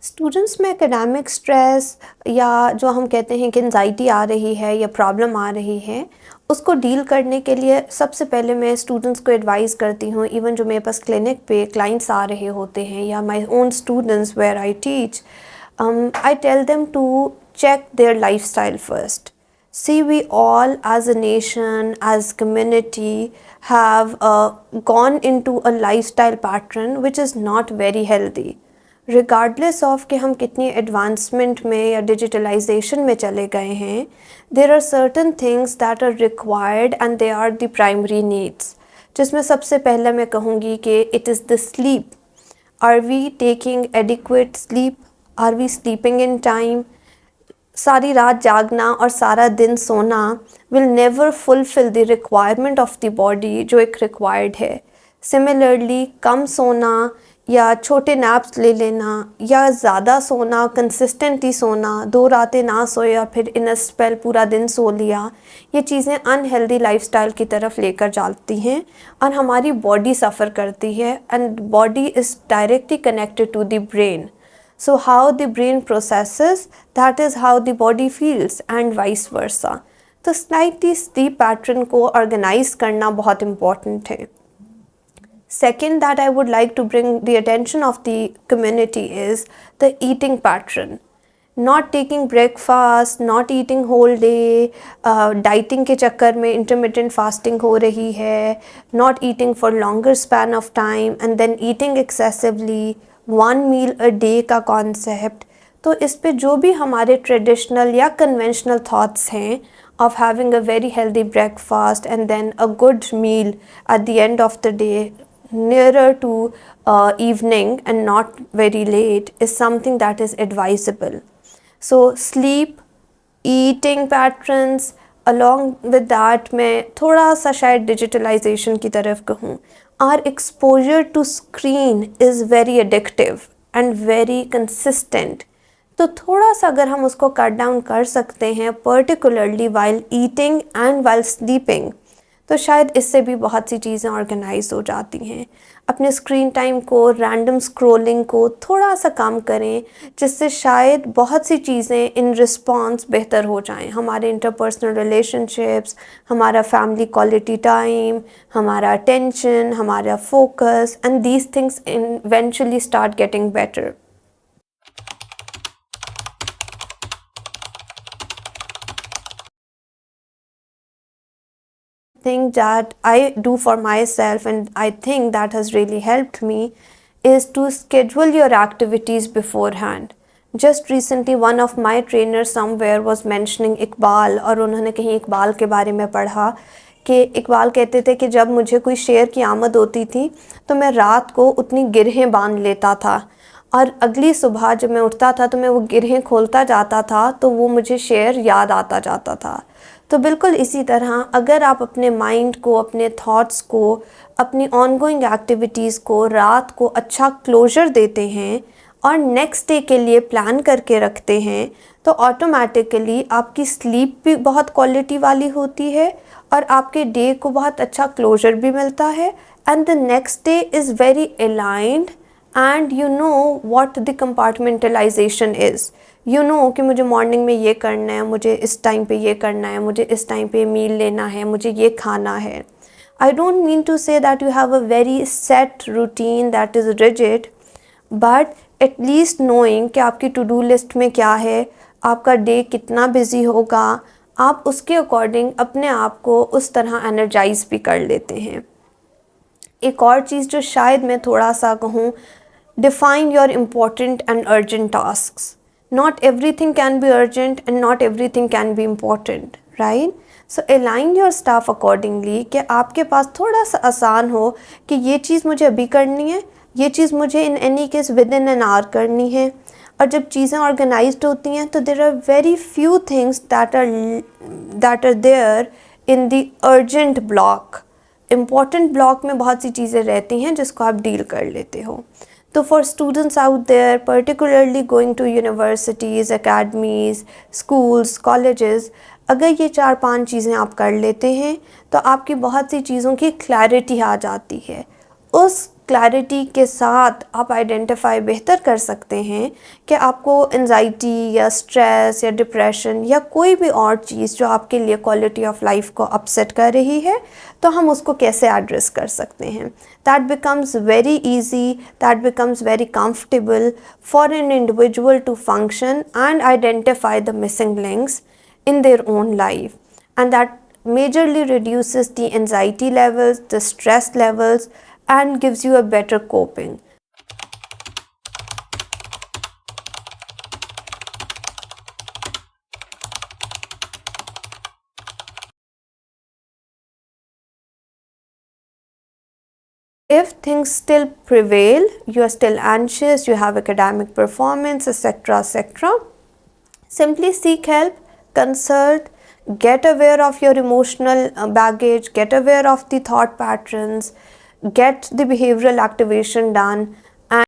Students में academic stress या जो हम कहते हैं कि एंजाइटी आ रही है या प्रॉब्लम आ रही है, उसको डील करने के लिए सबसे पहले मैं स्टूडेंट्स को एडवाइस करती हूँ। इवन जो मेरे पास क्लिनिक पे क्लाइंट्स आ रहे होते हैं या my own students where I teach, I tell them to check their lifestyle first. See, we all as a nation, as community, have gone into a lifestyle pattern which is not very healthy. Regardless of कि हम कितनी advancement में या digitalization में चले गए हैं, there are certain things that are required and they are the primary needs. जिसमें सबसे पहले मैं कहूँगी कि it is the sleep. Are we taking adequate sleep? Are we sleeping in time? सारी रात जागना और सारा दिन सोना will never fulfil the requirement of the body जो एक रिक्वायर्ड है। सिमिलरली कम सोना या छोटे नैप्स ले लेना या ज़्यादा सोना, कंसिस्टेंटली सोना, 2 रातें ना सोया फिर इन अ स्पेल पूरा दिन सो लिया, ये चीज़ें अनहेल्दी लाइफस्टाइल की तरफ लेकर जाती हैं और हमारी बॉडी सफ़र करती है। And body is directly connected to the brain. So how the brain processes, that is how the body feels and vice versa. तो slightly sleep pattern को organize करना बहुत important है. Second that I would like to bring the attention of the community is the eating pattern. Not taking breakfast, not eating whole day, dieting के चक्कर में intermittent fasting हो रही है, not eating for longer span of time and then eating excessively, 1 meal a day का concept. तो इस पे जो भी हमारे ट्रेडिशनल या कन्वेंशनल थॉट्स हैं of having a very healthy breakfast and then a good meal at the end of the day nearer to evening and not very late is something that is advisable. So sleep, eating patterns, along with that मैं थोड़ा सा शायद digitalization की तरफ कहूँ, our exposure to screen is very addictive and very consistent. तो थोड़ा सा अगर हम उसको कट डाउन कर सकते हैं particularly while eating and while sleeping, तो शायद इससे भी बहुत सी चीज़ें ऑर्गेनाइज हो जाती हैं। अपने स्क्रीन टाइम को, रैंडम स्क्रॉलिंग को थोड़ा सा कम करें, जिससे शायद बहुत सी चीज़ें इन रिस्पॉन्स बेहतर हो जाएं। हमारे इंटरपर्सनल रिलेशनशिप्स, हमारा फैमिली क्वालिटी टाइम, हमारा अटेंशन, हमारा focus and these things eventually start getting better. Thing that I do for myself and I think that has really helped me is to schedule your activities beforehand. Just recently one of my trainers somewhere was mentioning Iqbal, और उन्होंने कहीं इकबाल के बारे में पढ़ा कि इकबाल कहते थे कि जब मुझे कोई शेर की आमद होती थी तो मैं रात को उतनी गिरहें बांध लेता था और अगली सुबह जब मैं उठता था तो मैं वो गिरहें खोलता जाता था तो वो मुझे शेर याद आता जाता था। तो बिल्कुल इसी तरह अगर आप अपने माइंड को, अपने थॉट्स को, अपनी ऑनगोइंग एक्टिविटीज़ को रात को अच्छा क्लोजर देते हैं और नेक्स्ट डे के लिए प्लान करके रखते हैं, तो ऑटोमेटिकली आपकी स्लीप भी बहुत क्वालिटी वाली होती है और आपके डे को बहुत अच्छा क्लोजर भी मिलता है and the next day is very aligned and you know what the compartmentalisation is. You know कि मुझे मॉर्निंग में ये करना है, मुझे इस टाइम पे ये करना है, मुझे इस टाइम पे मील लेना है, मुझे ये खाना है। I don't mean to say that you have a very set routine that is rigid, but at least knowing कि आपकी टू डू लिस्ट में क्या है, आपका डे कितना बिजी होगा, आप उसके अकॉर्डिंग अपने आप को उस तरह एनर्जाइज भी कर लेते हैं। एक और चीज़ जो शायद मैं थोड़ा सा कहूँ, define your important and urgent tasks. Not everything can be urgent and not everything can be important, right? So align your stuff accordingly कि आपके पास थोड़ा सा आसान हो कि ये चीज़ मुझे अभी करनी है, ये चीज़ मुझे in any case within an hour करनी है। और जब चीज़ें organized होती हैं तो there are very few things that are there in the urgent block. Important block में बहुत सी चीज़ें रहती हैं जिसको आप डील कर लेते हो। तो for students out there, particularly going to universities, academies, schools, colleges, अगर ये 4-5 चीज़ें आप कर लेते हैं तो आपकी बहुत सी चीज़ों की क्लैरिटी आ जाती है। उस क्लैरिटी के साथ आप आइडेंटिफाई बेहतर कर सकते हैं कि आपको एंजाइटी या स्ट्रेस या डिप्रेशन या कोई भी और चीज़ जो आपके लिए क्वालिटी ऑफ लाइफ को अपसेट कर रही है, तो हम उसको कैसे एड्रेस कर सकते हैं। That becomes very easy, that becomes very comfortable for an individual to function and identify the missing links in their own life, and that majorly reduces the anxiety levels, the stress levels, and gives you a better coping. If things still prevail, you are still anxious, you have academic performance, etc., etc., simply seek help, consult, get aware of your emotional baggage, get aware of the thought patterns, get the behavioral activation done,